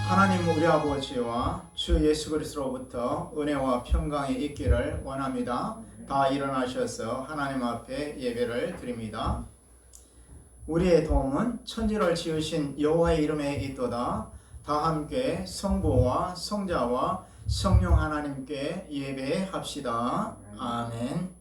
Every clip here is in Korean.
하나님 우리 아버지와 주 예수 그리스도로부터 은혜와 평강이 있기를 원합니다. 다 일어나셔서 하나님 앞에 예배를 드립니다. 우리의 도움은 천지를 지으신 여호와의 이름에 있도다. 다 함께 성부와 성자와 성령 하나님께 예배합시다. 아멘.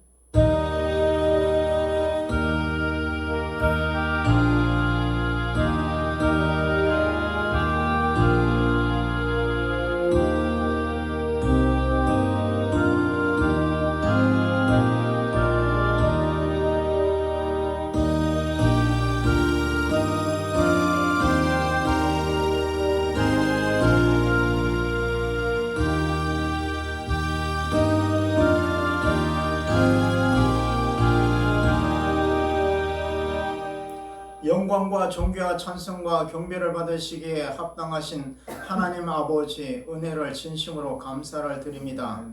영광과 존귀와 찬송과 경배를 받으시기에 합당하신 하나님 아버지 은혜를 진심으로 감사를 드립니다.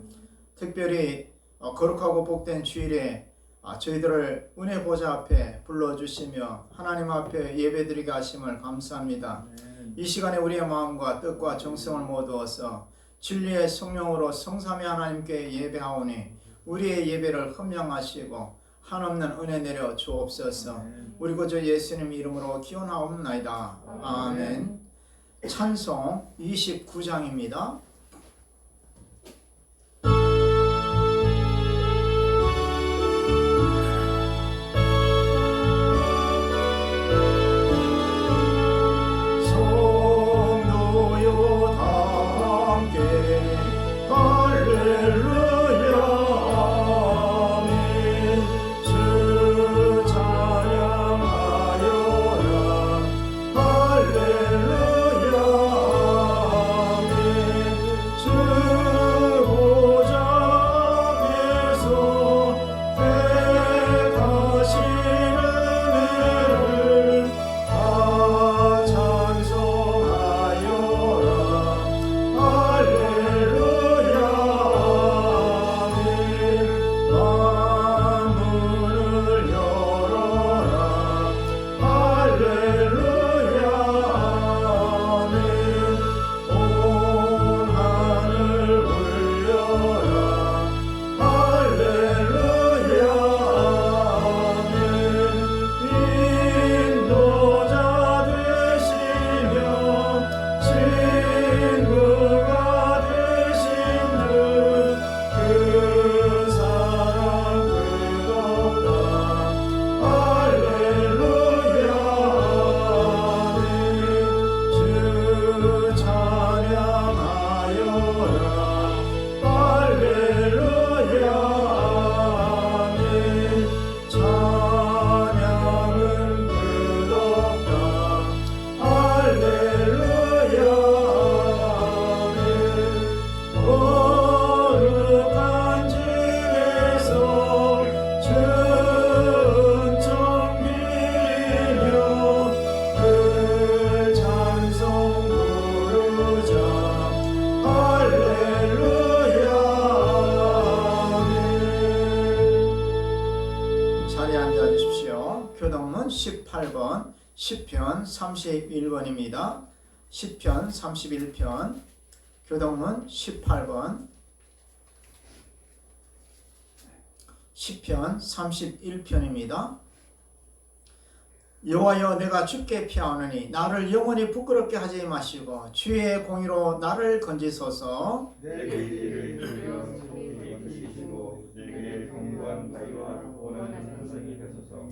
특별히 거룩하고 복된 주일에 저희들을 은혜 보좌 앞에 불러주시며 하나님 앞에 예배드리게 하심을 감사합니다. 이 시간에 우리의 마음과 뜻과 정성을 모두어서 진리의 성령으로 성삼위 하나님께 예배하오니 우리의 예배를 흠양하시고 한없는 은혜 내려 주옵소서. 우리 구주 예수님 이름으로 기원하옵나이다. 아멘. 찬송 29장입니다. 교동문 18번 시편 31번입니다. 시편 31편 교동문 18번 시편 31편입니다. 여호와여 내가 주께 피하오느니 나를 영원히 부끄럽게 하지 마시고 주의 공의로 나를 건지소서. 내게 길을 주여 속히 주시고 내게 경고한 자와 원하는 산성이 되소서.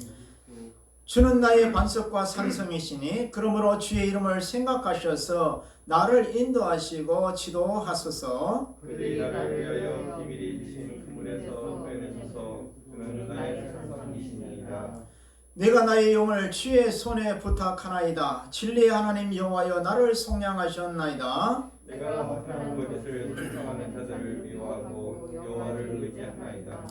주는 나의 반석과 산성이시니 그러므로 주의 이름을 생각하셔서 나를 인도하시고 지도하소서. 그들이 나를 위하여 비밀이 지신 그물에서 빼내소서. 그는 나의 산성이시니이다. 내가 나의 영을 주의 손에 부탁하나이다. 진리의 하나님 여호와여 나를 속량하셨나이다. 내가 허탄한 것을 순종하는 자들을 미워하고 여호와를 의지하나이다.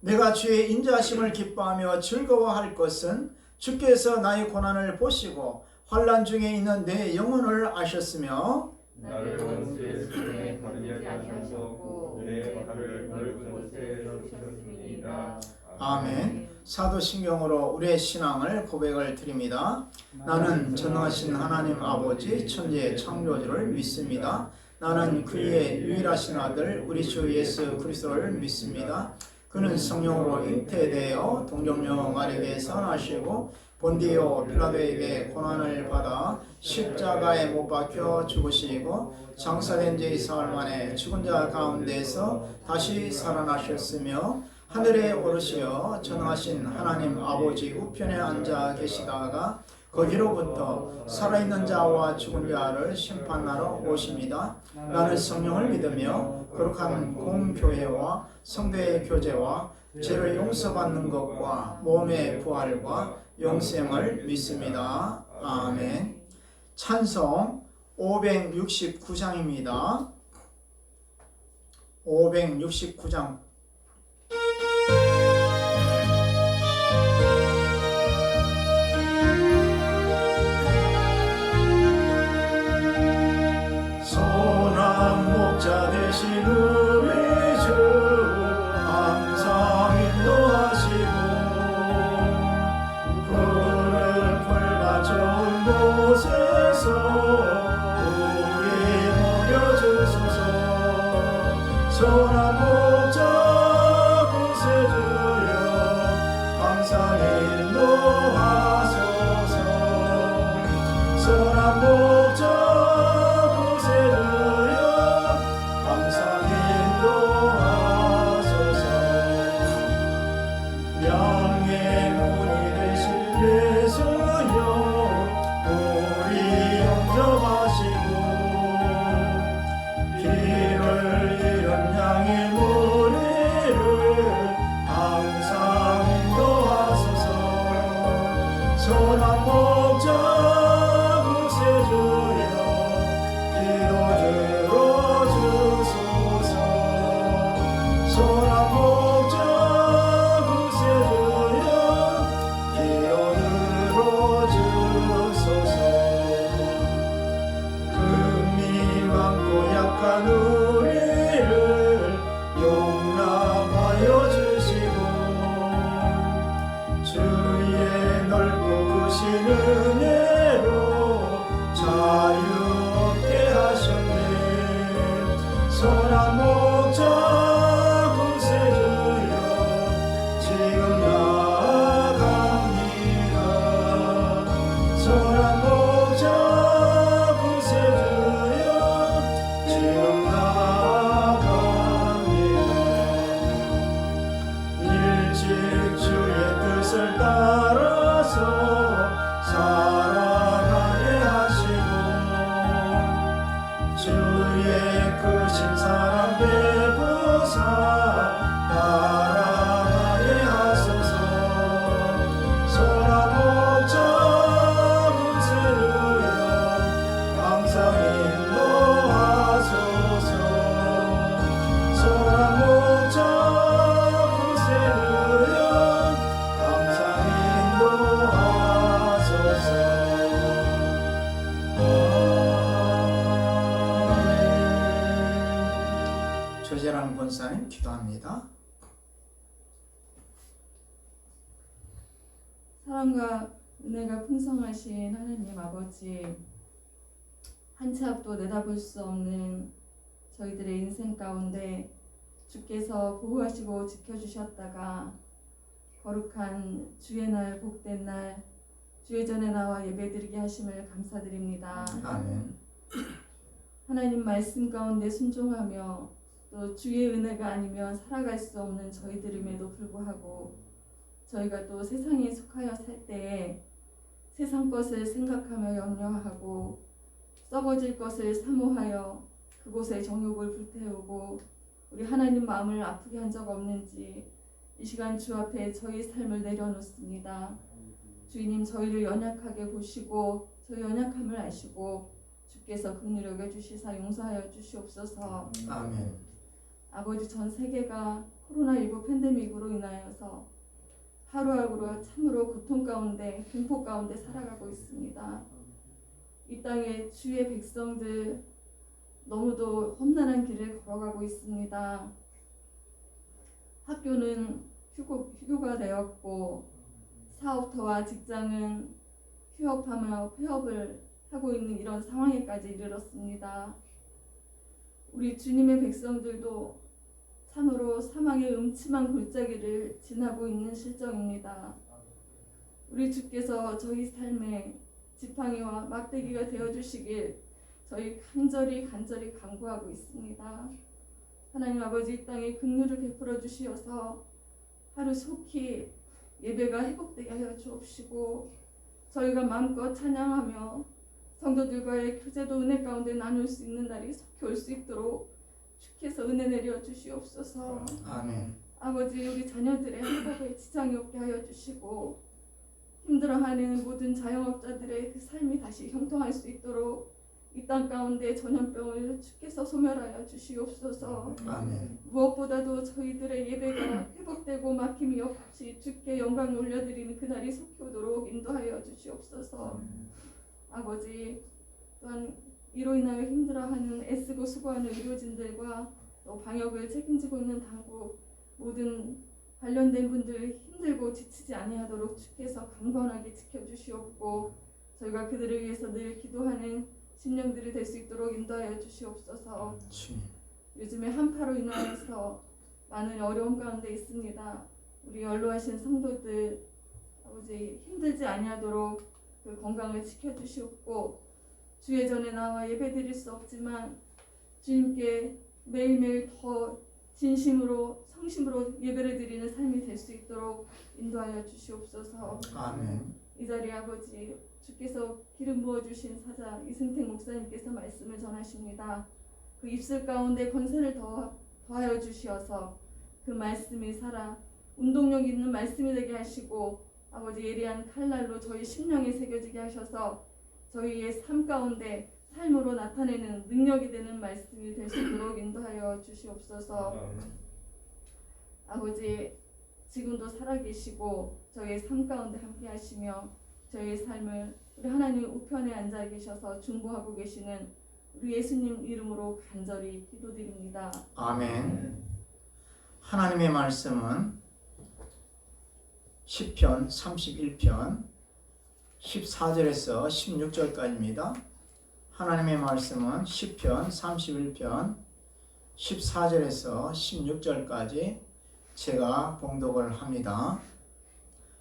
내가 주의 인자하심을 기뻐하며 즐거워할 것은 주께서 나의 고난을 보시고 환난 중에 있는 내 영혼을 아셨으며 나를 원수의 손에 가르지 하셨고 내 발을 넓은 곳에 세우셨습니다. 아멘. 사도신경으로 우리의 신앙을 고백을 드립니다. 나는 전능하신 하나님 아버지 천지의 창조주를 믿습니다. 나는 그의 유일하신 아들 우리 주 예수 그리스도를 믿습니다. 그는 성령으로 잉태되어 동정녀 마리아에게 선하시고 본디오 필라도에게 고난을 받아 십자가에 못 박혀 죽으시고 장사된 지 사흘 만에 죽은 자 가운데서 다시 살아나셨으며 하늘에 오르시어 전능하신 하나님 아버지 우편에 앉아 계시다가 거기로부터 살아있는 자와 죽은 자를 심판하러 오십니다. 나는 성령을 믿으며 거룩한 공교회와 성도의 교제와 죄를 용서받는 것과 몸의 부활과 영생을 믿습니다. 아멘. 찬송 569장입니다. 569장. 목자 되신 우리 주 항상 인도하시고 푸른 풀밭 좋은 곳에서 우리 먹여주소서. 선한 목자 구세주여 항상 인도하소서. 선한 목자 조재란 권사님 기도합니다. 사랑과 은혜가 풍성하신 하나님 아버지, 한 치 앞도 내다볼 수 없는 저희들의 인생 가운데 주께서 보호하시고 지켜주셨다가 거룩한 주의 날, 복된 날, 주의 전에 나와 예배드리게 하심을 감사드립니다. 아멘. 하나님 말씀 가운데 순종하며 또 주의 은혜가 아니면 살아갈 수 없는 저희들임에도 불구하고 저희가 또 세상에 속하여 살 때에 세상 것을 생각하며 염려하고 썩어질 것을 사모하여 그곳에 정욕을 불태우고 우리 하나님 마음을 아프게 한 적 없는지 이 시간 주 앞에 저희 삶을 내려놓습니다. 주님, 저희를 연약하게 보시고 저희 연약함을 아시고 주께서 긍휼히 여겨주시사 용서하여 주시옵소서. 아멘. 아버지, 전 세계가 코로나19 팬데믹으로 인하여서 하루하루 참으로 고통 가운데 공포 가운데 살아가고 있습니다. 이 땅에 주의 백성들 너무도 험난한 길을 걸어가고 있습니다. 학교는 휴교가 되었고 사업터와 직장은 휴업하며 폐업을 하고 있는 이런 상황에까지 이르렀습니다. 우리 주님의 백성들도 참으로 사망의 음침한 골짜기를 지나고 있는 실정입니다. 우리 주께서 저희 삶에 지팡이와 막대기가 되어주시길 저희 간절히 간구하고 있습니다. 하나님 아버지, 이 땅에 긍휼을 베풀어 주시어서 하루 속히 예배가 회복되게 하여 주옵시고 저희가 마음껏 찬양하며 성도들과의 교제도 은혜 가운데 나눌 수 있는 날이 속히 올 수 있도록 주께서 은혜 내려 주시옵소서. 아멘. 아버지, 우리 자녀들의 행복에 지장이 없게 하여 주시고 힘들어하는 모든 자영업자들의 그 삶이 다시 형통할 수 있도록 이 땅 가운데 전염병을 주께서 소멸하여 주시옵소서. 아멘. 무엇보다도 저희들의 예배가 회복되고 막힘이 없이 주께 영광을 올려드리는 그날이 속히 오도록 인도하여 주시옵소서. 아버지, 또한 이로 인하여 힘들어하는 애쓰고 수고하는 의료진들과 또 방역을 책임지고 있는 당국 모든 관련된 분들 힘들고 지치지 아니하도록 주께서 강건하게 지켜주시옵고 저희가 그들을 위해서 늘 기도하는 심령들이 될 수 있도록 인도하여 주시옵소서. 주님. 요즘에 한파로 인하여서 많은 어려움 가운데 있습니다. 우리 연로하신 성도들 아버지 힘들지 아니하도록 그 건강을 지켜주시옵고 주의 전에 나와 예배드릴 수 없지만 주님께 매일매일 더 진심으로 성심으로 예배를 드리는 삶이 될 수 있도록 인도하여 주시옵소서. 아멘. 이 자리에 아버지 주께서 기름 부어주신 사자 이승택 목사님께서 말씀을 전하십니다. 그 입술 가운데 권세를 더하여 주시어서 그 말씀이 살아 운동력 있는 말씀이 되게 하시고 아버지 예리한 칼날로 저희 심령에 새겨지게 하셔서 저희의 삶 가운데 삶으로 나타내는 능력이 되는 말씀이 될 수 있도록 인도하여 주시옵소서. 아버지, 지금도 살아계시고 저희의 삶 가운데 함께 하시며 저희의 삶을 우리 하나님 우편에 앉아 계셔서 중보하고 계시는 우리 예수님 이름으로 간절히 기도드립니다. 아멘. 하나님의 말씀은 시편 31편 14절에서 16절까지입니다. 하나님의 말씀은 시편 31편 14절에서 16절까지 제가 봉독을 합니다.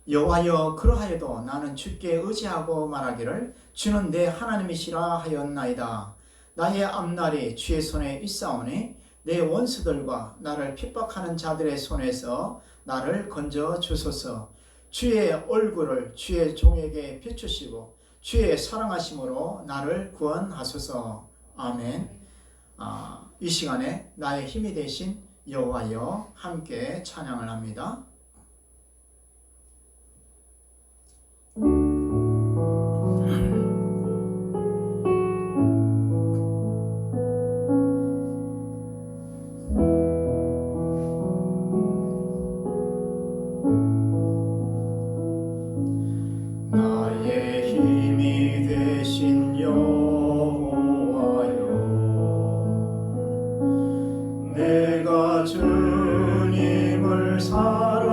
여호와여, 그러하여도 나는 주께 의지하고 말하기를 주는 내 하나님이시라 하였나이다. 나의 앞날이 주의 손에 있사오니 내 원수들과 나를 핍박하는 자들의 손에서 나를 건져 주소서. 주의 얼굴을 주의 종에게 비추시고 주의 사랑하심으로 나를 구원하소서. 아멘. 이 시간에 나의 힘이 되신 여호와여 함께 찬양을 합니다. 나의 힘이 되신 여호와여, 내가 주님을 사랑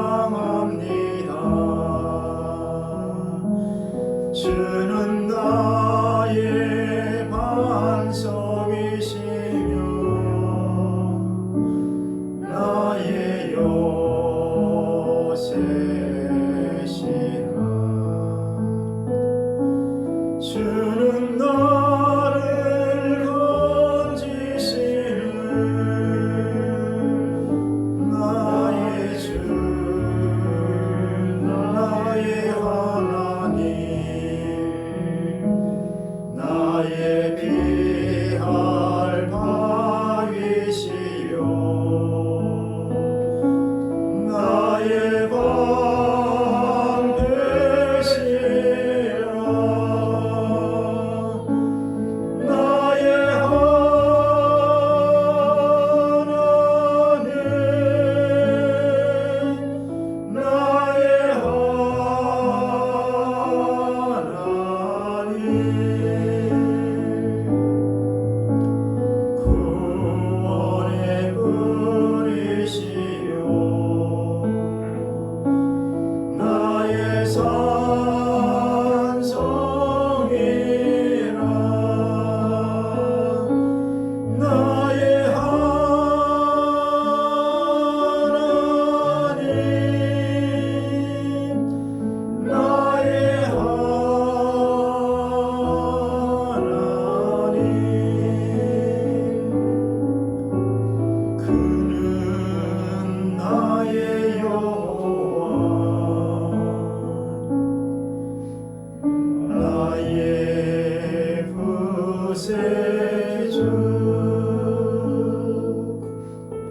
구세주.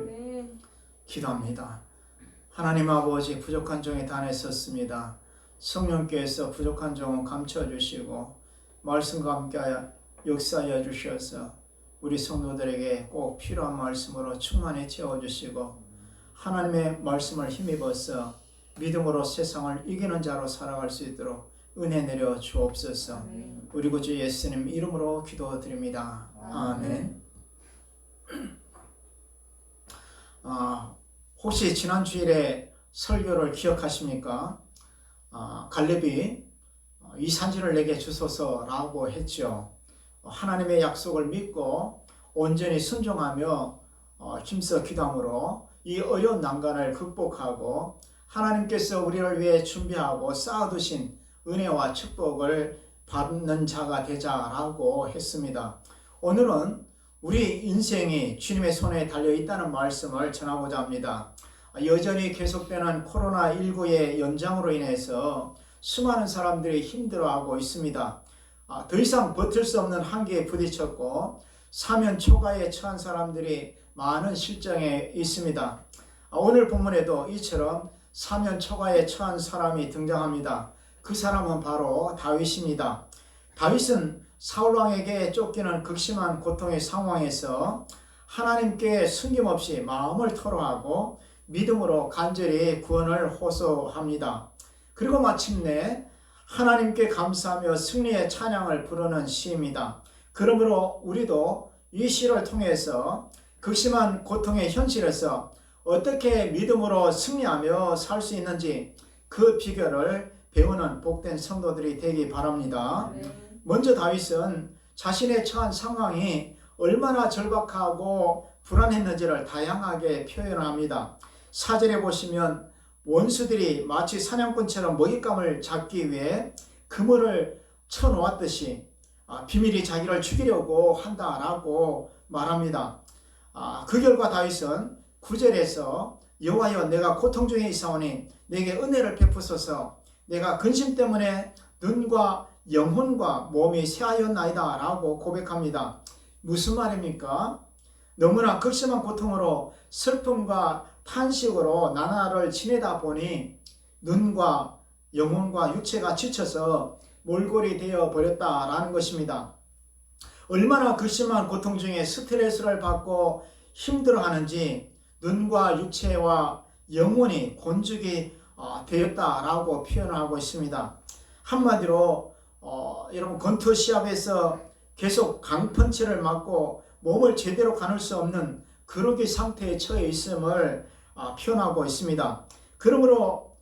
네. 기도합니다. 하나님 아버지, 부족한 종의 단에 섰습니다. 성령께서 부족한 종을 감춰주시고 말씀과 함께하여 역사하여 주셔서 우리 성도들에게 꼭 필요한 말씀으로 충만히 채워주시고 하나님의 말씀을 힘입어서 믿음으로 세상을 이기는 자로 살아갈 수 있도록 은혜 내려 주옵소서. 우리 구주 예수님 이름으로 기도드립니다. 아멘. 혹시 지난 주일에 설교를 기억하십니까? 갈렙이 이 산지를 내게 주소서라고 했죠. 하나님의 약속을 믿고 온전히 순종하며 힘써 기도함으로 이 어려운 난관을 극복하고 하나님께서 우리를 위해 준비하고 쌓아두신 은혜와 축복을 받는 자가 되자라고 했습니다. 오늘은 우리 인생이 주님의 손에 달려있다는 말씀을 전하고자 합니다. 여전히 계속되는 코로나19의 연장으로 인해서 수많은 사람들이 힘들어하고 있습니다. 더 이상 버틸 수 없는 한계에 부딪혔고 사면 초가에 처한 사람들이 많은 실정에 있습니다. 오늘 본문에도 이처럼 사면 초가에 처한 사람이 등장합니다. 그 사람은 바로 다윗입니다. 다윗은 사울왕에게 쫓기는 극심한 고통의 상황에서 하나님께 숨김없이 마음을 토로하고 믿음으로 간절히 구원을 호소합니다. 그리고 마침내 하나님께 감사하며 승리의 찬양을 부르는 시입니다. 그러므로 우리도 이 시를 통해서 극심한 고통의 현실에서 어떻게 믿음으로 승리하며 살 수 있는지 그 비결을 배우는 복된 성도들이 되기 바랍니다. 먼저 다윗은 자신의 처한 상황이 얼마나 절박하고 불안했는지를 다양하게 표현합니다. 4절에 보시면 원수들이 마치 사냥꾼처럼 먹잇감을 잡기 위해 그물을 쳐놓았듯이 비밀이 자기를 죽이려고 한다라고 말합니다. 그 결과 다윗은 9절에서 여호와여 내가 고통 중에 있사오니 내게 은혜를 베푸소서 내가 근심 때문에 눈과 영혼과 몸이 쇠하였나이다 라고 고백합니다. 무슨 말입니까? 너무나 극심한 고통으로 슬픔과 탄식으로 나날을 지내다 보니 눈과 영혼과 육체가 지쳐서 몰골이 되어 버렸다라는 것입니다. 얼마나 극심한 고통 중에 스트레스를 받고 힘들어하는지 눈과 육체와 영혼이 곤죽이 되었다라고 표현하고 있습니다. 한마디로 여러분 권투 시합에서 계속 강펀치를 맞고 몸을 제대로 가눌 수 없는 그러기 상태에 처해 있음을 표현하고 있습니다. 그러므로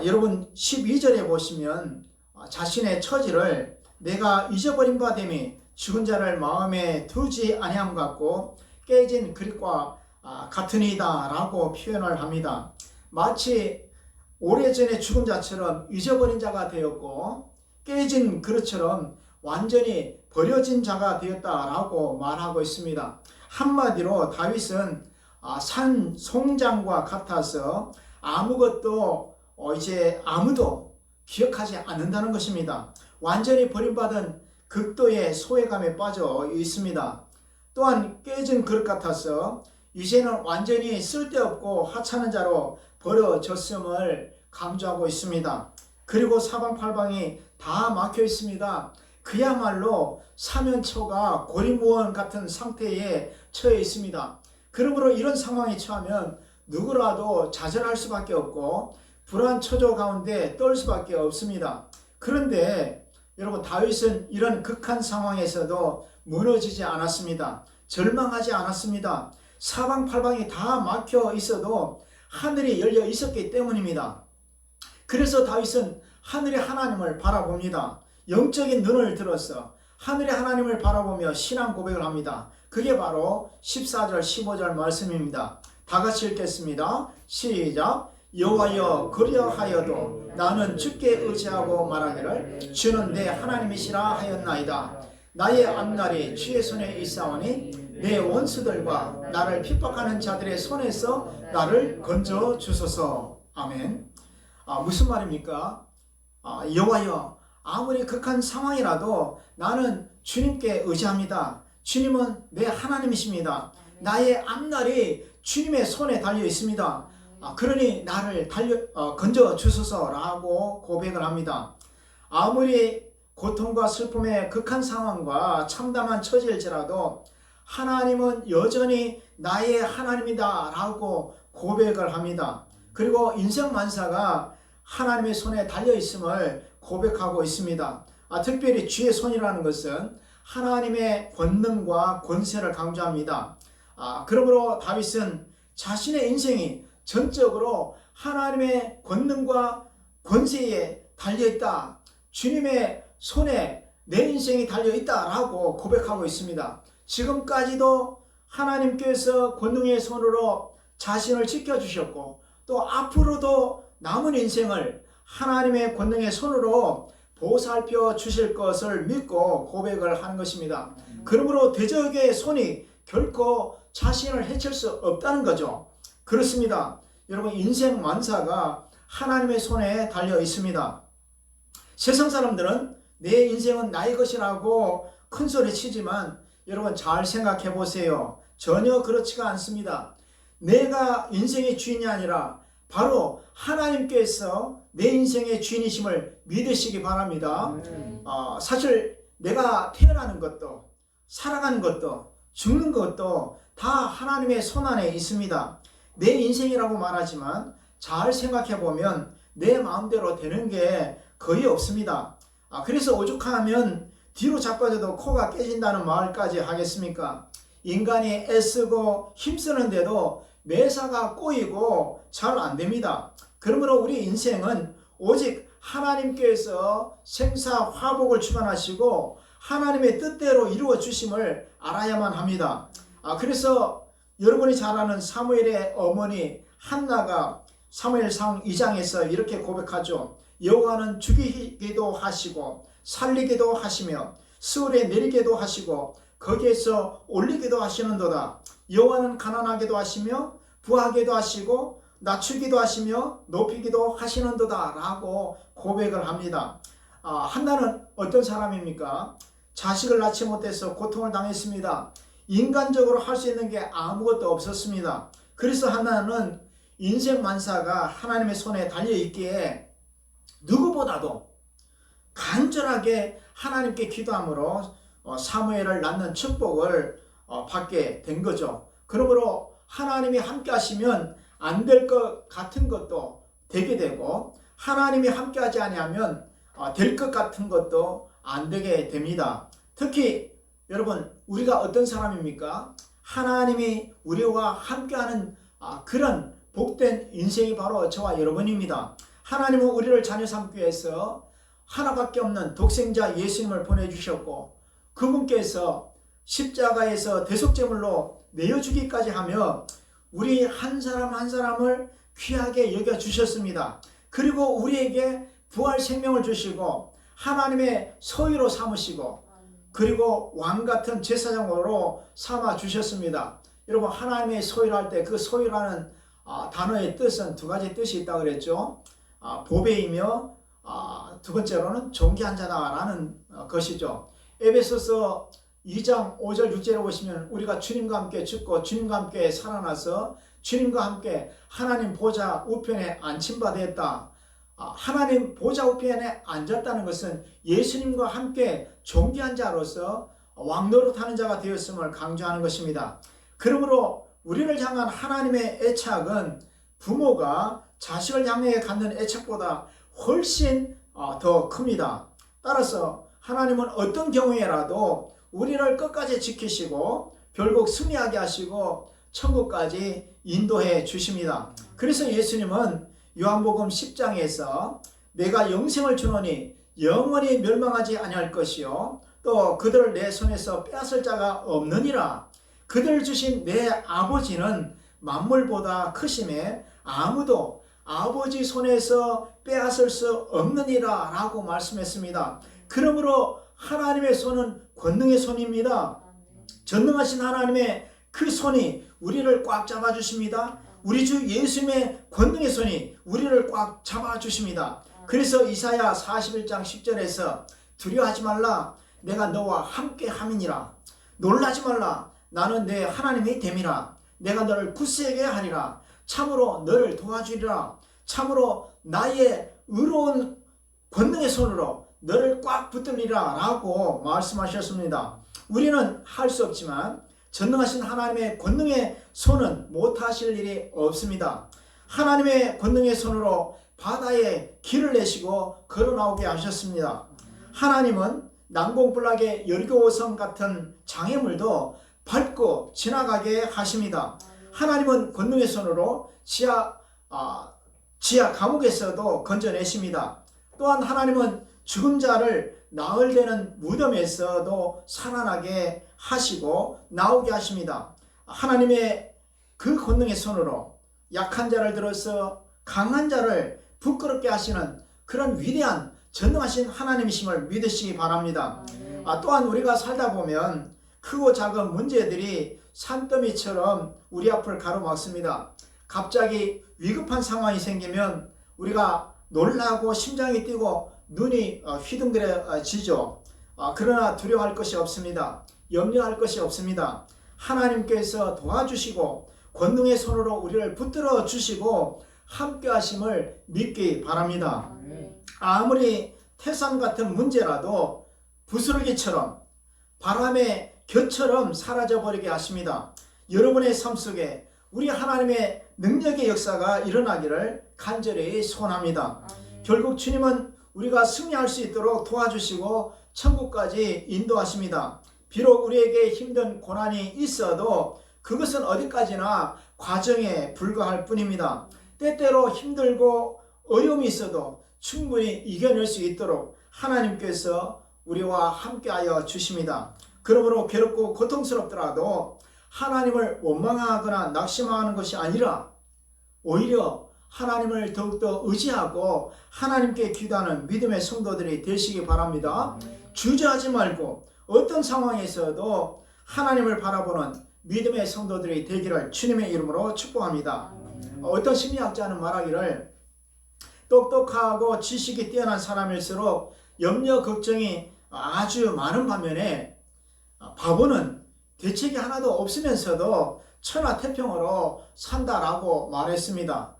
여러분 12절에 보시면 자신의 처지를 내가 잊어버린 바 됨이 죽은 자를 마음에 두지 아니함 같고 깨진 그릇과 같으니이다 라고 표현을 합니다. 마치 오래전에 죽은 자처럼 잊어버린 자가 되었고 깨진 그릇처럼 완전히 버려진 자가 되었다라고 말하고 있습니다. 한마디로 다윗은 산 송장과 같아서 아무것도 이제 아무도 기억하지 않는다는 것입니다. 완전히 버림받은 극도의 소외감에 빠져 있습니다. 또한 깨진 그릇 같아서 이제는 완전히 쓸데없고 하찮은 자로 버려졌음을 강조하고 있습니다. 그리고 사방팔방이 다 막혀 있습니다. 그야말로 사면초가 고리무원 같은 상태에 처해 있습니다. 그러므로 이런 상황에 처하면 누구라도 좌절할 수밖에 없고 불안 초조 가운데 떨 수밖에 없습니다. 그런데 여러분 다윗은 이런 극한 상황에서도 무너지지 않았습니다. 절망하지 않았습니다. 사방팔방이 다 막혀 있어도 하늘이 열려 있었기 때문입니다. 그래서 다윗은 하늘의 하나님을 바라봅니다. 영적인 눈을 들어서 하늘의 하나님을 바라보며 신앙 고백을 합니다. 그게 바로 14절 15절 말씀입니다. 다 같이 읽겠습니다. 시작. 여호와여 그리하여도 나는 주께 의지하고 말하기를 주는 내 하나님이시라 하였나이다. 나의 앞날이 주의 손에 있사오니 내 원수들과 나를 핍박하는 자들의 손에서 나를 건져 주소서. 아멘. 무슨 말입니까? 여호와여 아무리 극한 상황이라도 나는 주님께 의지합니다. 주님은 내 하나님이십니다. 나의 앞날이 주님의 손에 달려 있습니다. 그러니 나를 건져 주소서라고 고백을 합니다. 아무리 고통과 슬픔의 극한 상황과 참담한 처지일지라도 하나님은 여전히 나의 하나님이다 라고 고백을 합니다. 그리고 인생 만사가 하나님의 손에 달려 있음을 고백하고 있습니다. 특별히 주의 손이라는 것은 하나님의 권능과 권세를 강조합니다. 그러므로 다윗은 자신의 인생이 전적으로 하나님의 권능과 권세에 달려있다. 주님의 손에 내 인생이 달려있다라고 고백하고 있습니다. 지금까지도 하나님께서 권능의 손으로 자신을 지켜주셨고 또 앞으로도 남은 인생을 하나님의 권능의 손으로 보살펴 주실 것을 믿고 고백을 하는 것입니다. 그러므로 대적의 손이 결코 자신을 해칠 수 없다는 거죠. 그렇습니다. 여러분 인생 만사가 하나님의 손에 달려 있습니다. 세상 사람들은 내 인생은 나의 것이라고 큰 소리 치지만 여러분 잘 생각해 보세요. 전혀 그렇지가 않습니다. 내가 인생의 주인이 아니라 바로 하나님께서 내 인생의 주인이심을 믿으시기 바랍니다. 사실 내가 태어나는 것도 살아가는 것도 죽는 것도 다 하나님의 손 안에 있습니다. 내 인생이라고 말하지만 잘 생각해 보면 내 마음대로 되는 게 거의 없습니다. 그래서 오죽하면 뒤로 자빠져도 코가 깨진다는 말까지 하겠습니까? 인간이 애쓰고 힘쓰는데도 매사가 꼬이고 잘 안됩니다. 그러므로 우리 인생은 오직 하나님께서 생사화복을 주관하시고 하나님의 뜻대로 이루어 주심을 알아야만 합니다. 그래서 여러분이 잘 아는 사무엘의 어머니 한나가 사무엘상 2장에서 이렇게 고백하죠. 여호와는 죽이기도 하시고 살리기도 하시며 스울에 내리기도 하시고 거기에서 올리기도 하시는도다. 여호와는 가난하게도 하시며 부하게도 하시고 낮추기도 하시며 높이기도 하시는도다 라고 고백을 합니다. 한나는 어떤 사람입니까? 자식을 낳지 못해서 고통을 당했습니다. 인간적으로 할 수 있는 게 아무것도 없었습니다. 그래서 한나는 인생 만사가 하나님의 손에 달려있기에 누구보다도 간절하게 하나님께 기도함으로 사무엘을 낳는 축복을 받게 된 거죠. 그러므로 하나님이 함께 하시면 안 될 것 같은 것도 되게 되고 하나님이 함께 하지 아니하면 될 것 같은 것도 안 되게 됩니다. 특히 여러분 우리가 어떤 사람입니까? 하나님이 우리와 함께하는 그런 복된 인생이 바로 저와 여러분입니다. 하나님은 우리를 자녀 삼기 위해서 하나밖에 없는 독생자 예수님을 보내주셨고 그분께서 십자가에서 대속제물로 내어주기까지 하며 우리 한 사람 한 사람을 귀하게 여겨주셨습니다. 그리고 우리에게 부활 생명을 주시고 하나님의 소유로 삼으시고 그리고 왕같은 제사장으로 삼아주셨습니다. 여러분 하나님의 소유를 할 때 그 소유라는 단어의 뜻은 두 가지 뜻이 있다고 그랬죠. 보배이며 두 번째로는 존귀한 자다라는 것이죠. 에베소서 2장 5절 6절에 보시면 우리가 주님과 함께 죽고 주님과 함께 살아나서 주님과 함께 하나님 보좌 우편에 앉힌바 되었다. 하나님 보좌 우편에 앉았다는 것은 예수님과 함께 존귀한 자로서 왕노릇하는 자가 되었음을 강조하는 것입니다. 그러므로 우리를 향한 하나님의 애착은 부모가 자식을 향해 갖는 애착보다 훨씬 더 큽니다. 따라서 하나님은 어떤 경우에라도 우리를 끝까지 지키시고 결국 승리하게 하시고 천국까지 인도해 주십니다. 그래서 예수님은 요한복음 10장에서 내가 영생을 주노니 영원히 멸망하지 아니할 것이요 또 그들을 내 손에서 빼앗을 자가 없느니라. 그들 주신 내 아버지는 만물보다 크심에 아무도 아버지 손에서 빼앗을 수 없느니라 라고 말씀했습니다. 그러므로 하나님의 손은 권능의 손입니다. 전능하신 하나님의 그 손이 우리를 꽉 잡아주십니다. 우리 주 예수님의 권능의 손이 우리를 꽉 잡아주십니다. 그래서 이사야 41장 10절에서 두려워하지 말라 내가 너와 함께 함이니라 놀라지 말라 나는 내 하나님이 됨이라 내가 너를 굳세게 하리라 참으로 너를 도와주리라 참으로 나의 의로운 권능의 손으로 너를 꽉 붙들리라 라고 말씀하셨습니다. 우리는 할 수 없지만 전능하신 하나님의 권능의 손은 못하실 일이 없습니다. 하나님의 권능의 손으로 바다에 길을 내시고 걸어 나오게 하셨습니다. 하나님은 난공불락의 여리고성 같은 장애물도 밟고 지나가게 하십니다. 하나님은 권능의 손으로 지하 감옥에서도 건져내십니다. 또한 하나님은 죽은 자를 나흘되는 무덤에서도 살아나게 하시고 나오게 하십니다. 하나님의 그 권능의 손으로 약한 자를 들어서 강한 자를 부끄럽게 하시는 그런 위대한 전능하신 하나님이심을 믿으시기 바랍니다. 또한 우리가 살다 보면 크고 작은 문제들이 산더미처럼 우리 앞을 가로막습니다. 갑자기 위급한 상황이 생기면 우리가 놀라고 심장이 뛰고 눈이 휘둥그레지죠. 그러나 두려워할 것이 없습니다. 염려할 것이 없습니다. 하나님께서 도와주시고 권능의 손으로 우리를 붙들어 주시고 함께 하심을 믿기 바랍니다. 아무리 태산 같은 문제라도 부스러기처럼 바람의 겨처럼 사라져버리게 하십니다. 여러분의 삶 속에 우리 하나님의 능력의 역사가 일어나기를 간절히 소원합니다. 결국 주님은 우리가 승리할 수 있도록 도와주시고 천국까지 인도하십니다. 비록 우리에게 힘든 고난이 있어도 그것은 어디까지나 과정에 불과할 뿐입니다. 때때로 힘들고 어려움이 있어도 충분히 이겨낼 수 있도록 하나님께서 우리와 함께하여 주십니다. 그러므로 괴롭고 고통스럽더라도 하나님을 원망하거나 낙심하는 것이 아니라 오히려 하나님을 더욱더 의지하고 하나님께 기도하는 믿음의 성도들이 되시기 바랍니다. 주저하지 말고 어떤 상황에서도 하나님을 바라보는 믿음의 성도들이 되기를 주님의 이름으로 축복합니다. 어떤 심리학자는 말하기를 똑똑하고 지식이 뛰어난 사람일수록 염려 걱정이 아주 많은 반면에 바보는 대책이 하나도 없으면서도 천하태평으로 산다라고 말했습니다.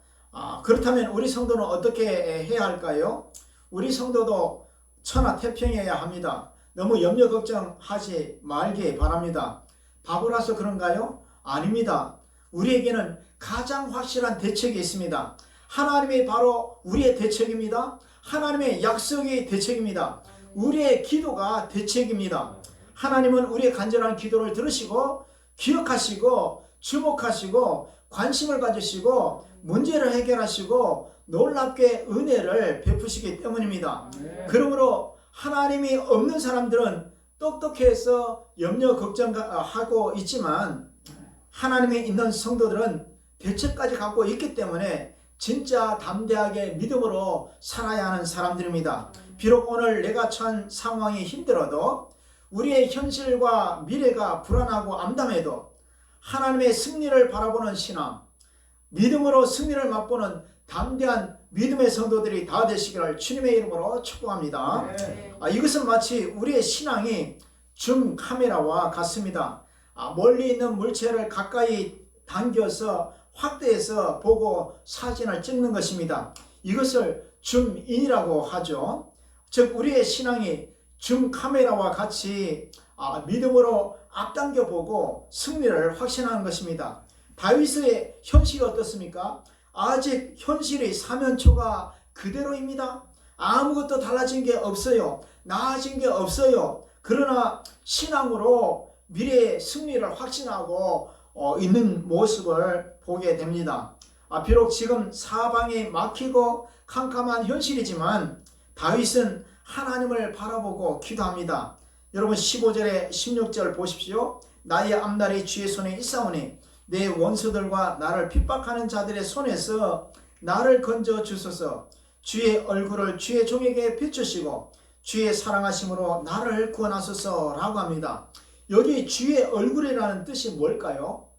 그렇다면 우리 성도는 어떻게 해야 할까요? 우리 성도도 천하태평해야 합니다. 너무 염려 걱정하지 말기 바랍니다. 바보라서 그런가요? 아닙니다. 우리에게는 가장 확실한 대책이 있습니다. 하나님이 바로 우리의 대책입니다. 하나님의 약속이 대책입니다. 우리의 기도가 대책입니다. 하나님은 우리의 간절한 기도를 들으시고 기억하시고 주목하시고 관심을 가지시고 문제를 해결하시고 놀랍게 은혜를 베푸시기 때문입니다. 그러므로 하나님이 없는 사람들은 똑똑해서 염려 걱정하고 있지만 하나님이 있는 성도들은 대책까지 갖고 있기 때문에 진짜 담대하게 믿음으로 살아야 하는 사람들입니다. 비록 오늘 내가 처한 상황이 힘들어도 우리의 현실과 미래가 불안하고 암담해도 하나님의 승리를 바라보는 신앙, 믿음으로 승리를 맛보는 담대한 믿음의 성도들이 다 되시기를 주님의 이름으로 축복합니다. 이것은 마치 우리의 신앙이 줌 카메라와 같습니다. 멀리 있는 물체를 가까이 당겨서 확대해서 보고 사진을 찍는 것입니다. 이것을 줌인이라고 하죠. 즉 우리의 신앙이 줌 카메라와 같이 믿음으로 앞당겨 보고 승리를 확신하는 것입니다. 다윗의 현실이 어떻습니까? 아직 현실이 사면초가 그대로입니다. 아무것도 달라진 게 없어요. 나아진 게 없어요. 그러나 신앙으로 미래의 승리를 확신하고 있는 모습을 보게 됩니다. 비록 지금 사방이 막히고 캄캄한 현실이지만 다윗은 하나님을 바라보고 기도합니다. 여러분 15절에 16절 보십시오. 나의 앞날이 주의 손에 있사오니 내 원수들과 나를 핍박하는 자들의 손에서 나를 건져 주소서. 주의 얼굴을 주의 종에게 비추시고 주의 사랑하심으로 나를 구원하소서 라고 합니다. 여기 주의 얼굴이라는 뜻이 뭘까요?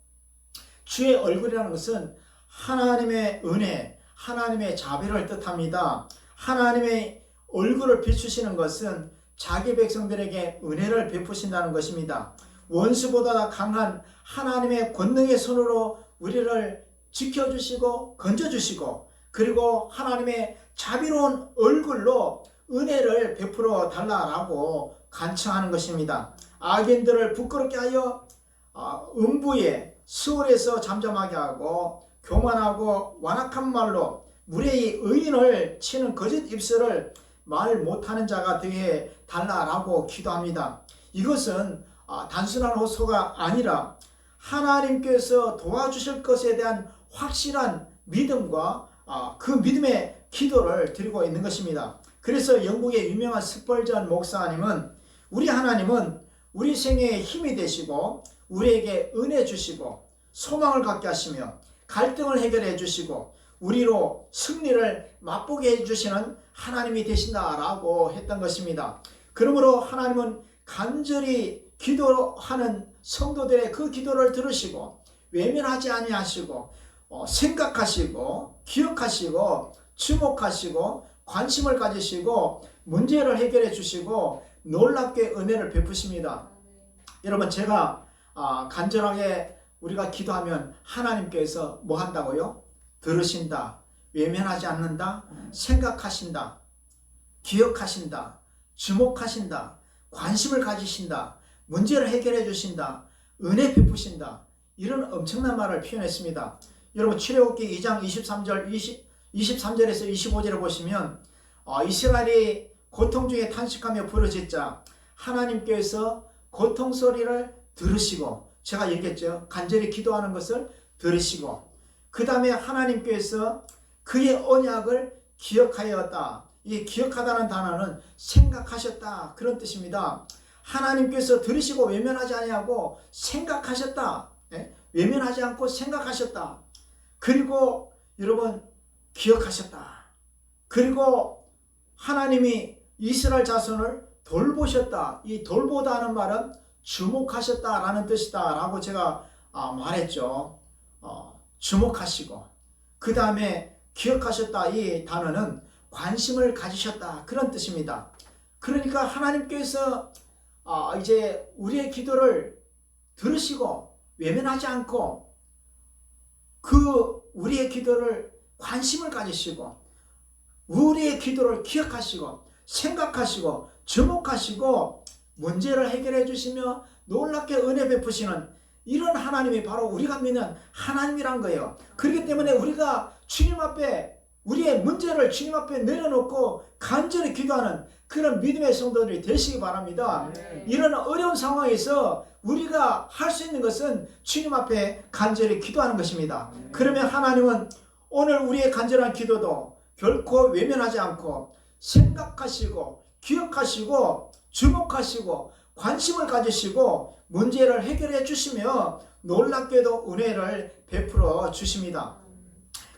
주의 얼굴이라는 것은 하나님의 은혜, 하나님의 자비를 뜻합니다. 하나님의 얼굴을 비추시는 것은 자기 백성들에게 은혜를 베푸신다는 것입니다. 원수보다 강한 하나님의 권능의 손으로 우리를 지켜주시고 건져주시고 그리고 하나님의 자비로운 얼굴로 은혜를 베풀어 달라라고 간청하는 것입니다. 악인들을 부끄럽게 하여 음부에 수월에서 잠잠하게 하고 교만하고 완악한 말로 무례히 의인을 치는 거짓 입술을 말 못하는 자가 되게 달라라고 기도합니다. 이것은 단순한 호소가 아니라 하나님께서 도와주실 것에 대한 확실한 믿음과 그 믿음의 기도를 드리고 있는 것입니다. 그래서 영국의 유명한 스펄전 목사님은 우리 하나님은 우리 생애에 힘이 되시고 우리에게 은혜 주시고 소망을 갖게 하시며 갈등을 해결해 주시고 우리로 승리를 맛보게 해주시는 하나님이 되신다라고 했던 것입니다. 그러므로 하나님은 간절히 기도하는 성도들의 그 기도를 들으시고 외면하지 아니하시고 생각하시고 기억하시고 주목하시고 관심을 가지시고 문제를 해결해 주시고 놀랍게 은혜를 베푸십니다. 여러분 제가 간절하게 우리가 기도하면 하나님께서 뭐 한다고요? 들으신다, 외면하지 않는다, 생각하신다, 기억하신다, 주목하신다, 관심을 가지신다, 문제를 해결해 주신다, 은혜 베푸신다, 이런 엄청난 말을 표현했습니다. 여러분 출애굽기 2장 23절에서 25절을 보시면 이스라엘이 고통 중에 탄식하며 부르짖자 하나님께서 고통 소리를 들으시고, 제가 얘기했죠. 간절히 기도하는 것을 들으시고, 그 다음에 하나님께서 그의 언약을 기억하였다. 이 기억하다는 단어는 생각하셨다, 그런 뜻입니다. 하나님께서 들으시고 외면하지 아니하고 생각하셨다. 외면하지 않고 생각하셨다. 그리고 여러분 기억하셨다. 그리고 하나님이 이스라엘 자손을 돌보셨다. 이 돌보다는 말은 주목하셨다라는 뜻이다 라고 제가 말했죠. 주목하시고 그 다음에 기억하셨다, 이 단어는 관심을 가지셨다, 그런 뜻입니다. 그러니까 하나님께서 이제 우리의 기도를 들으시고 외면하지 않고 그 우리의 기도를 관심을 가지시고 우리의 기도를 기억하시고 생각하시고 주목하시고 문제를 해결해 주시며 놀랍게 은혜 베푸시는 이런 하나님이 바로 우리가 믿는 하나님이란 거예요. 그렇기 때문에 우리가 주님 앞에 우리의 문제를 주님 앞에 내려놓고 간절히 기도하는 그런 믿음의 성도들이 되시기 바랍니다. 이런 어려운 상황에서 우리가 할 수 있는 것은 주님 앞에 간절히 기도하는 것입니다. 그러면 하나님은 오늘 우리의 간절한 기도도 결코 외면하지 않고 생각하시고 기억하시고 주목하시고 관심을 가지시고 문제를 해결해 주시며 놀랍게도 은혜를 베풀어 주십니다.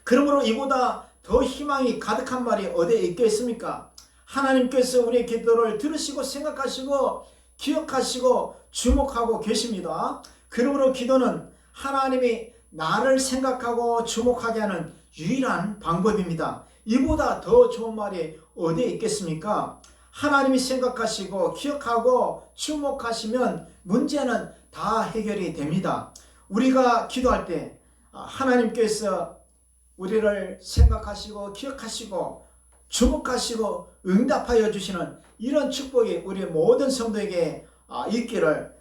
그러므로 이보다 더 희망이 가득한 말이 어디에 있겠습니까? 하나님께서 우리의 기도를 들으시고 생각하시고 기억하시고 주목하고 계십니다. 그러므로 기도는 하나님이 나를 생각하고 주목하게 하는 유일한 방법입니다. 이보다 더 좋은 말이 어디에 있겠습니까? 하나님이 생각하시고 기억하고 주목하시면 문제는 다 해결이 됩니다. 우리가 기도할 때 하나님께서 우리를 생각하시고 기억하시고 주목하시고 응답하여 주시는 이런 축복이 우리 모든 성도에게 있기를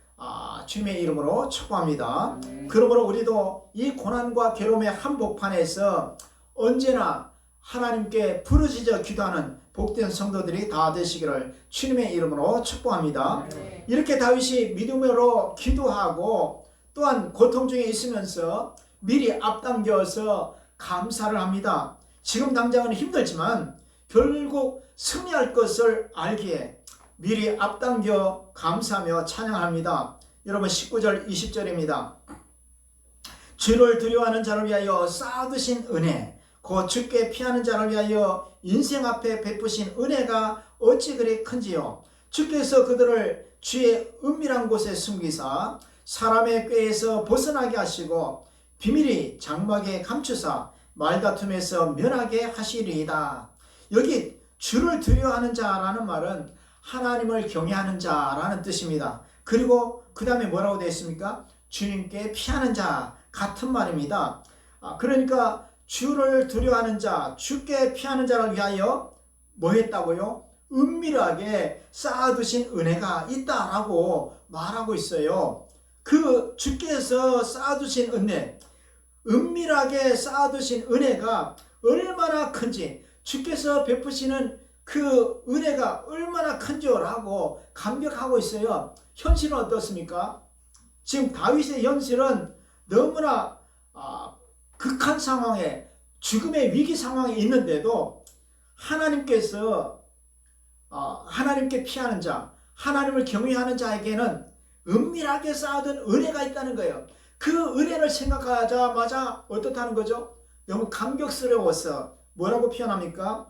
주님의 이름으로 축복합니다. 그러므로 우리도 이 고난과 괴로움의 한복판에서 언제나 하나님께 부르짖어 기도하는 복된 성도들이 다 되시기를 주님의 이름으로 축복합니다. 이렇게 다윗이 믿음으로 기도하고 또한 고통 중에 있으면서 미리 앞당겨서 감사를 합니다. 지금 당장은 힘들지만 결국 승리할 것을 알기에 미리 앞당겨 감사하며 찬양합니다. 여러분 19절 20절입니다. 주를 두려워하는 자를 위하여 쌓아두신 은혜, 곧 주께 피하는 자를 위하여 인생 앞에 베푸신 은혜가 어찌 그리 큰지요. 주께서 그들을 주의 은밀한 곳에 숨기사 사람의 꾀에서 벗어나게 하시고 비밀이 장막에 감추사 말다툼에서 면하게 하시리이다. 여기 주를 두려워하는 자라는 말은 하나님을 경외하는 자라는 뜻입니다. 그리고 그 다음에 뭐라고 되어 있습니까? 주님께 피하는 자 같은 말입니다. 그러니까 주를 두려워하는 자, 주께 피하는 자를 위하여 뭐 했다고요? 은밀하게 쌓아두신 은혜가 있다라고 말하고 있어요. 그 주께서 쌓아두신 은혜, 은밀하게 쌓아두신 은혜가 얼마나 큰지, 주께서 베푸시는 그 은혜가 얼마나 큰지라고 감격하고 있어요. 현실은 어떻습니까? 지금 다윗의 현실은 너무나 극한 상황에, 죽음의 위기 상황에 있는데도 하나님께서 하나님께 피하는 자, 하나님을 경외하는 자에게는 은밀하게 쌓아둔 은혜가 있다는 거예요. 그 은혜를 생각하자마자 어떻다는 거죠? 너무 감격스러워서 뭐라고 표현합니까?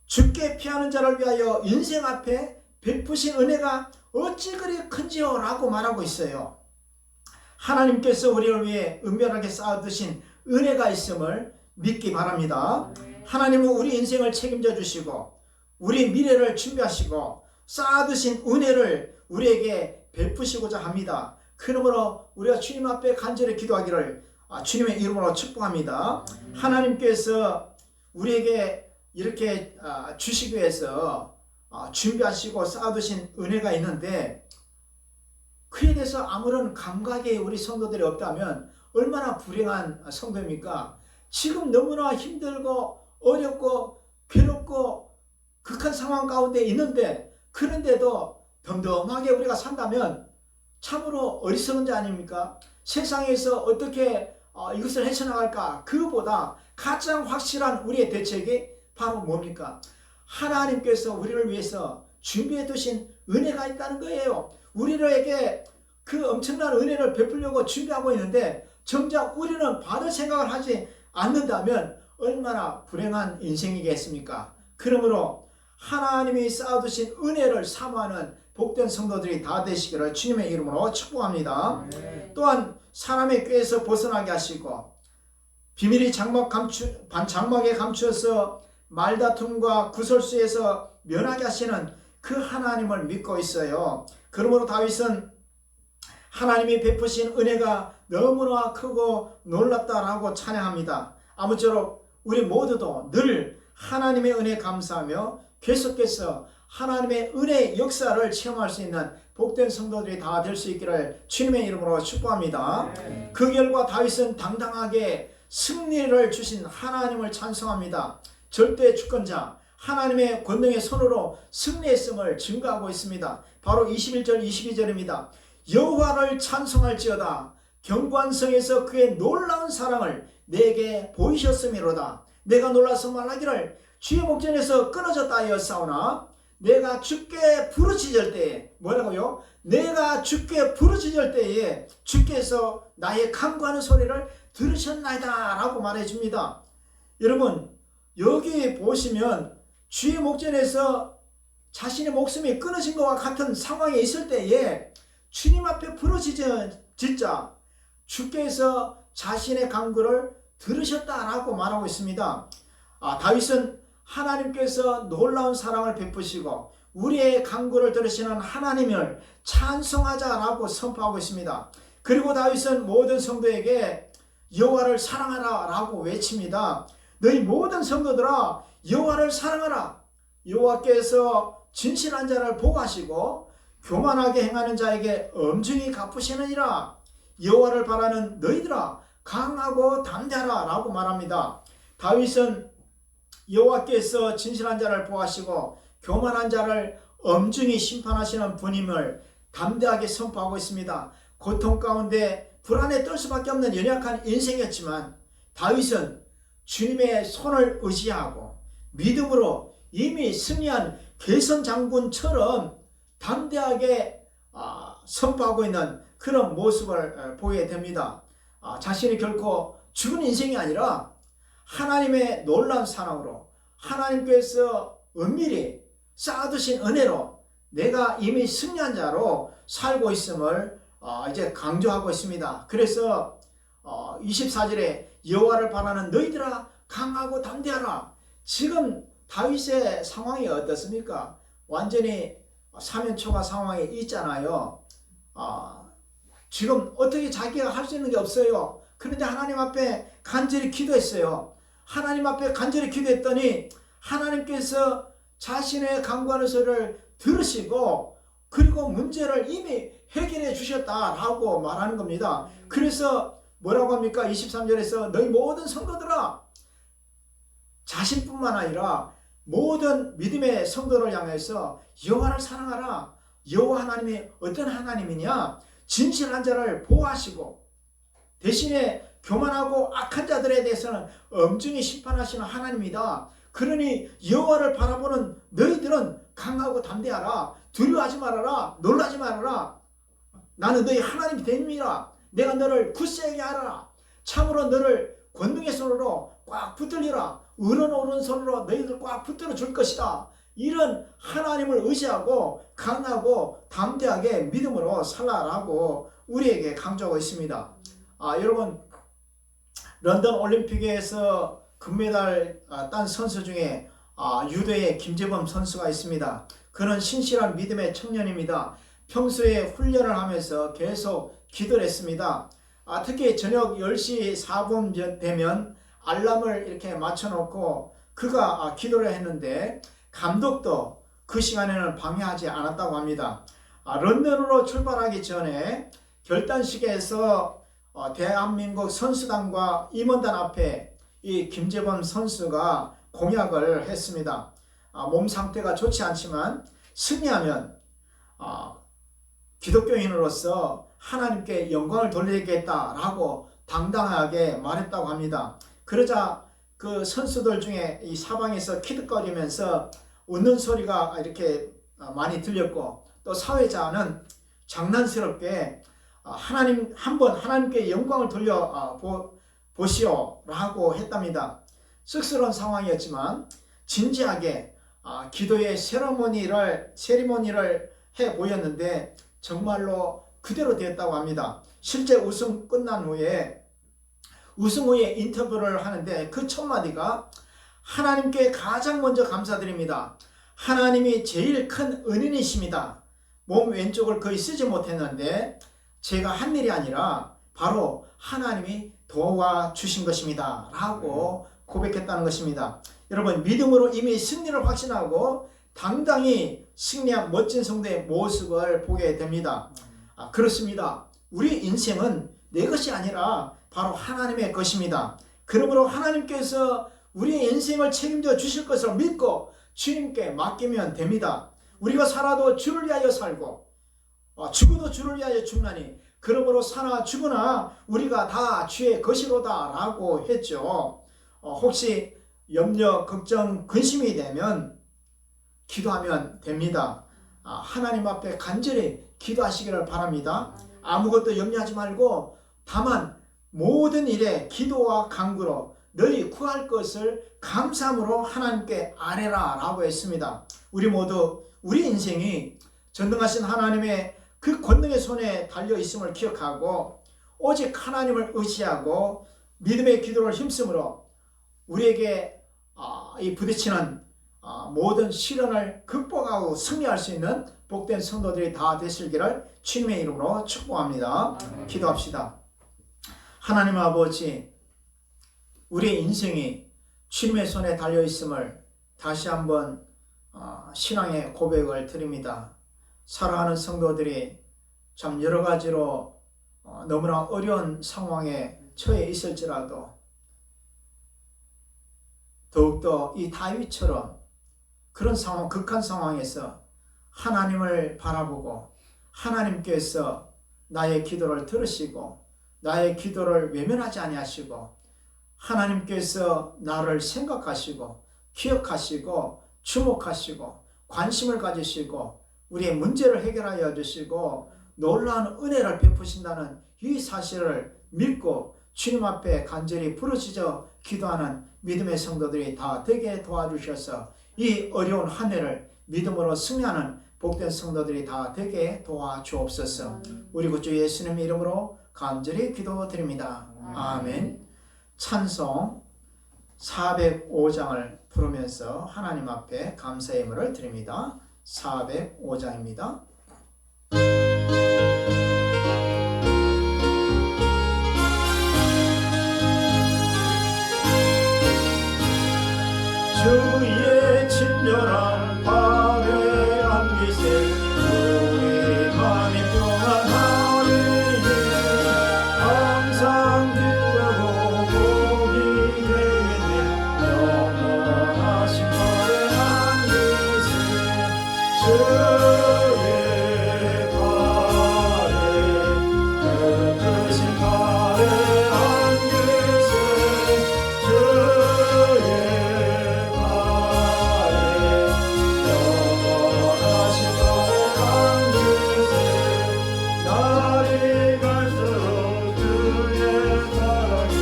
주께 피하는 자를 위하여 인생 앞에 베푸신 은혜가 어찌 그리 큰지요? 라고 말하고 있어요. 하나님께서 우리를 위해 은밀하게 쌓아두신 은혜가 있음을 믿기 바랍니다. 하나님은 우리 인생을 책임져 주시고 우리 미래를 준비하시고 쌓아두신 은혜를 우리에게 베푸시고자 합니다. 그러므로 우리가 주님 앞에 간절히 기도하기를 주님의 이름으로 축복합니다. 하나님께서 우리에게 이렇게 주시기 위해서 준비하시고 쌓아두신 은혜가 있는데 그에 대해서 아무런 감각이 우리 성도들이 없다면 얼마나 불행한 성도입니까? 지금 너무나 힘들고 어렵고 괴롭고 극한 상황 가운데 있는데 그런데도 덤덤하게 우리가 산다면 참으로 어리석은 자 아닙니까? 세상에서 어떻게 이것을 헤쳐나갈까? 그보다 가장 확실한 우리의 대책이 바로 뭡니까? 하나님께서 우리를 위해서 준비해 두신 은혜가 있다는 거예요. 우리에게 그 엄청난 은혜를 베풀려고 준비하고 있는데 정작 우리는 받을 생각을 하지 않는다면 얼마나 불행한 인생이겠습니까? 그러므로 하나님이 쌓아두신 은혜를 사모하는 복된 성도들이 다 되시기를 주님의 이름으로 축복합니다. 또한 사람의 꾀에서 벗어나게 하시고 비밀이 장막에 감추어서 말다툼과 구설수에서 면하게 하시는 그 하나님을 믿고 있어요. 그러므로 다윗은 하나님이 베푸신 은혜가 너무나 크고 놀랍다라고 찬양합니다. 아무쪼록 우리 모두도 늘 하나님의 은혜 감사하며 계속해서 하나님의 은혜의 역사를 체험할 수 있는 복된 성도들이 다 될 수 있기를 주님의 이름으로 축복합니다. 그 결과 다윗은 당당하게 승리를 주신 하나님을 찬송합니다. 절대 주권자 하나님의 권능의 손으로 승리했음을 증거하고 있습니다. 바로 21절 22절입니다. 여호와를 찬송할지어다. 경관성에서 그의 놀라운 사랑을 내게 보이셨음이로다. 내가 놀라서 말하기를 주의 목전에서 끊어졌다 하였사오나 내가 주께 부르짖을 때에 뭐라고요? 내가 주께 부르짖을 때에 주께서 나의 간구하는 소리를 들으셨나이다 라고 말해줍니다. 여러분 여기 보시면 주의 목전에서 자신의 목숨이 끊어진 것과 같은 상황에 있을 때에 주님 앞에 부르짖자 주께서 자신의 간구를 들으셨다라고 말하고 있습니다. 다윗은 하나님께서 놀라운 사랑을 베푸시고 우리의 간구를 들으시는 하나님을 찬송하자라고 선포하고 있습니다. 그리고 다윗은 모든 성도에게 여호와를 사랑하라 라고 외칩니다. 너희 모든 성도들아 여호와를 사랑하라. 여호와께서 진실한 자를 보호하시고 교만하게 행하는 자에게 엄중히 갚으시느니라. 여호와를 바라는 너희들아 강하고 담대하라 라고 말합니다. 다윗은 여호와께서 진실한 자를 보호하시고 교만한 자를 엄중히 심판하시는 분임을 담대하게 선포하고 있습니다. 고통 가운데 불안에 떨 수밖에 없는 연약한 인생이었지만 다윗은 주님의 손을 의지하고 믿음으로 이미 승리한 개선 장군처럼 담대하게 선포하고 있는 그런 모습을 보게 됩니다. 자신이 결코 죽은 인생이 아니라 하나님의 놀라운 사랑으로 하나님께서 은밀히 쌓아두신 은혜로 내가 이미 승리한 자로 살고 있음을 이제 강조하고 있습니다. 그래서 24절에 여호와를 바라는 너희들아 강하고 담대하라. 지금 다윗의 상황이 어떻습니까? 완전히 사면초가 상황에 있잖아요. 지금 어떻게 자기가 할 수 있는 게 없어요. 그런데 하나님 앞에 간절히 기도했어요. 하나님 앞에 간절히 기도했더니 하나님께서 자신의 간구하는 소리를 들으시고 그리고 문제를 이미 해결해 주셨다라고 말하는 겁니다. 그래서 뭐라고 합니까? 23절에서 너희 모든 성도들아, 자신뿐만 아니라 모든 믿음의 성도를 향해서 여호와를 사랑하라. 여호와 하나님이 어떤 하나님이냐? 진실한 자를 보호하시고 대신에 교만하고 악한 자들에 대해서는 엄중히 심판하시는 하나님이다. 그러니 여호와를 바라보는 너희들은 강하고 담대하라. 두려워하지 말아라. 놀라지 말아라. 나는 너희 하나님이 됨이라. 내가 너를 굳세게 하라. 참으로 너를 권능의 손으로 꽉 붙들리라. 의로운 오른손으로 너희들 꽉 붙들어 줄 것이다. 이런 하나님을 의지하고 강하고 담대하게 믿음으로 살라라고 우리에게 강조하고 있습니다. 여러분, 런던 올림픽에서 금메달 딴 선수 중에 유도의 김재범 선수가 있습니다. 그는 신실한 믿음의 청년입니다. 평소에 훈련을 하면서 계속 기도를 했습니다. 특히 저녁 10시 4분 되면 알람을 이렇게 맞춰놓고 그가 기도를 했는데 감독도 그 시간에는 방해하지 않았다고 합니다. 런던으로 출발하기 전에 결단식에서 대한민국 선수단과 임원단 앞에 이 김재범 선수가 공약을 했습니다. 몸 상태가 좋지 않지만 승리하면 기독교인으로서 하나님께 영광을 돌리겠다라고 당당하게 말했다고 합니다. 그러자 그 선수들 중에 이 사방에서 키득거리면서 웃는 소리가 이렇게 많이 들렸고 또 사회자는 장난스럽게 하나님 한번 하나님께 영광을 돌려 보시오라고 했답니다. 쑥스러운 상황이었지만 진지하게 기도의 세리머니를 해 보였는데 정말로 그대로 되었다고 합니다. 실제 우승 후에 인터뷰를 하는데 그 첫 마디가 하나님께 가장 먼저 감사드립니다. 하나님이 제일 큰 은인이십니다. 몸 왼쪽을 거의 쓰지 못했는데 제가 한 일이 아니라 바로 하나님이 도와주신 것입니다. 라고 고백했다는 것입니다. 여러분, 믿음으로 이미 승리를 확신하고 당당히 승리한 멋진 성도의 모습을 보게 됩니다. 그렇습니다. 우리 인생은 내 것이 아니라 바로 하나님의 것입니다. 그러므로 하나님께서 우리의 인생을 책임져 주실 것을 믿고 주님께 맡기면 됩니다. 우리가 살아도 주를 위하여 살고 죽어도 주를 위하여 죽나니 그러므로 사나 죽으나 우리가 다 주의 것이로다 라고 했죠. 혹시 염려, 걱정, 근심이 되면 기도하면 됩니다. 하나님 앞에 간절히 기도하시기를 바랍니다. 아무것도 염려하지 말고 다만 모든 일에 기도와 간구로 너희 구할 것을 감사함으로 하나님께 아뢰라 라고 했습니다. 우리 모두 우리 인생이 전능하신 하나님의 그 권능의 손에 달려있음을 기억하고 오직 하나님을 의지하고 믿음의 기도를 힘쓰므로 우리에게 이 부딪히는 모든 시련을 극복하고 승리할 수 있는 복된 성도들이 다 되시기를 주님의 이름으로 축복합니다. 기도합시다. 하나님 아버지, 우리의 인생이 주님의 손에 달려있음을 다시 한번 신앙의 고백을 드립니다. 사랑하는 성도들이 참 여러 가지로 너무나 어려운 상황에 처해 있을지라도 더욱더 이 다윗처럼 그런 상황, 극한 상황에서 하나님을 바라보고 하나님께서 나의 기도를 들으시고 나의 기도를 외면하지 아니하시고 하나님께서 나를 생각하시고 기억하시고 주목하시고 관심을 가지시고 우리의 문제를 해결하여 주시고 놀라운 은혜를 베푸신다는 이 사실을 믿고 주님 앞에 간절히 부르짖어 기도하는 믿음의 성도들이 다 되게 도와주셔서 이 어려운 한 해를 믿음으로 승리하는 복된 성도들이 다 되게 도와주옵소서. 우리 구주 예수님 이름으로 간절히 기도드립니다. 아멘. 찬송 405장을 부르면서 하나님 앞에 감사의 예물을 드립니다. 405장입니다. 주의 친절한 발에 안기세 우리 마음이 평안하리니 항상 기쁘고 복이 되겠네 영원하신 발에 안기세 주의 발에 크신 발에 안기세 주의 날이 갈수록 주의 사랑이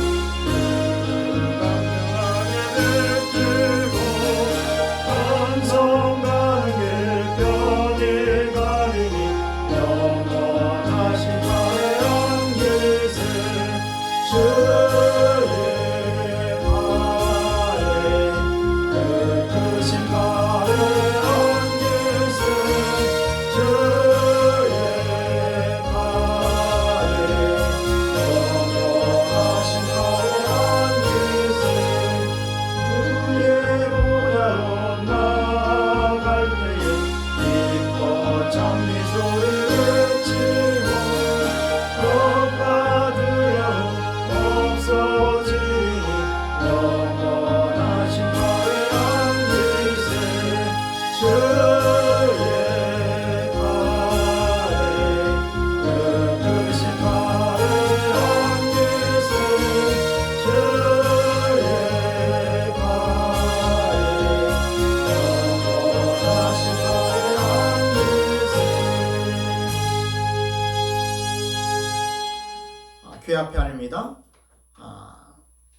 강경하게 비치고 반성 가는 길 편히 가리니 영원하신 발에 안기세 주의 발에 크신 발에 안기세 주의 교회 앞에 아닙니다.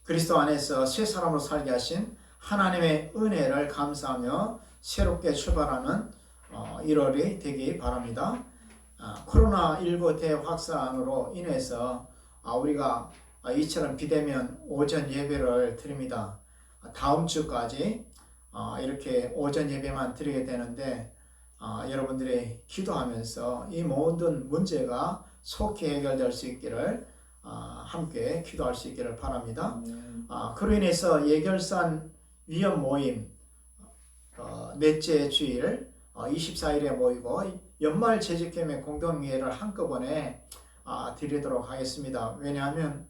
그리스도 안에서 새 사람으로 살게 하신 하나님의 은혜를 감사하며 새롭게 출발하는 1월이 되기 바랍니다. 코로나19 대확산으로 인해서 우리가 이처럼 비대면 오전 예배를 드립니다. 다음 주까지 이렇게 오전 예배만 드리게 되는데 여러분들이 기도하면서 이 모든 문제가 속히 해결될 수 있기를 함께 기도할 수 있기를 바랍니다. 그로 인해서 예결산 위원 모임 넷째 주일 24일에 모이고 연말 재직회의 공동회의를 한꺼번에 드리도록 하겠습니다. 왜냐하면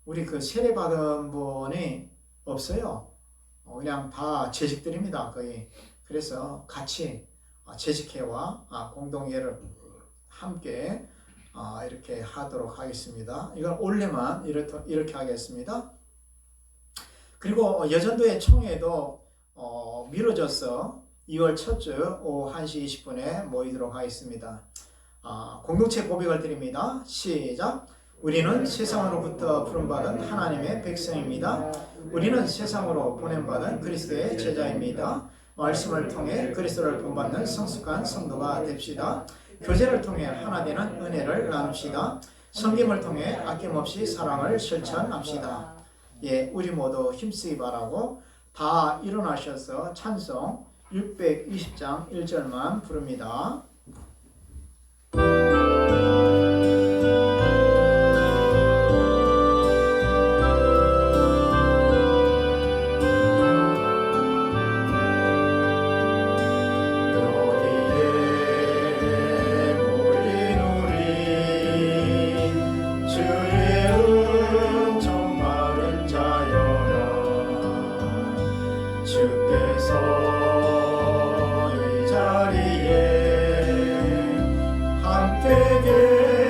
우리 세례 받은 분이 없어요. 그냥 다 재직들입니다. 거의. 그래서 같이 재직회와 공동회의를 함께 이렇게 하도록 하겠습니다. 이건 올해만 이렇게 하겠습니다. 그리고 여전도의 총회도 미뤄져서 2월 첫 주 오후 1시 20분에 모이도록 하겠습니다. 공동체 고백을 드립니다. 시작. 우리는 세상으로부터 부름받은 하나님의 백성입니다. 우리는 세상으로 보냄받은 그리스도의 제자입니다. 말씀을 통해 그리스도를 본받는 성숙한 성도가 됩시다. 교제를 통해 하나 되는 은혜를 나눕시다. 섬김을 통해 아낌없이 사랑을 실천합시다. 예, 우리 모두 힘쓰기 바라고 다 일어나셔서 찬송 620장 1절만 부릅니다. 주께서 이 자리에 함께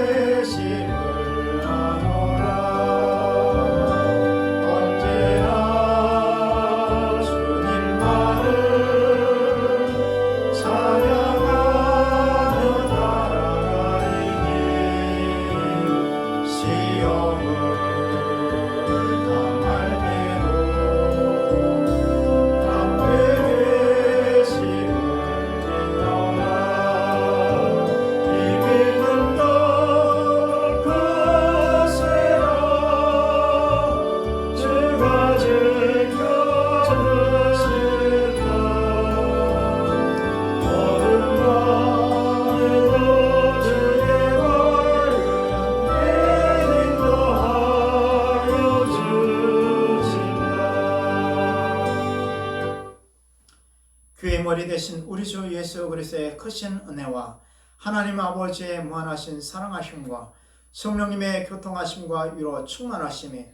머리 대신 우리 주 예수 그리스도의 크신 은혜와 하나님 아버지의 무한하신 사랑하심과 성령님의 교통하심과 위로 충만하심이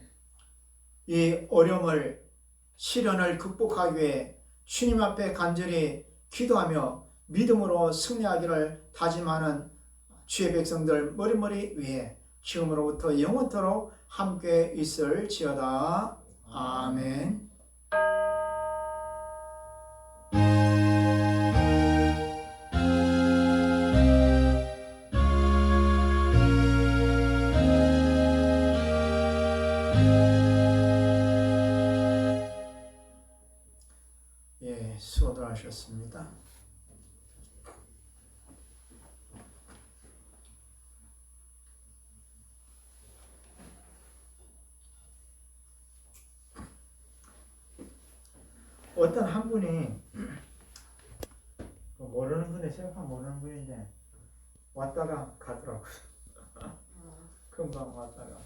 이 어려움을 시련을 극복하기 위해 주님 앞에 간절히 기도하며 믿음으로 승리하기를 다짐하는 주의 백성들 머리머리 위에 지금으로부터 영원토록 함께 있을지어다. 아멘. 예, 수고들 하셨습니다. 어떤 한 분이 모르는 분이 생각 모르는 분인데 왔다가 가더라고요. 금방 왔다가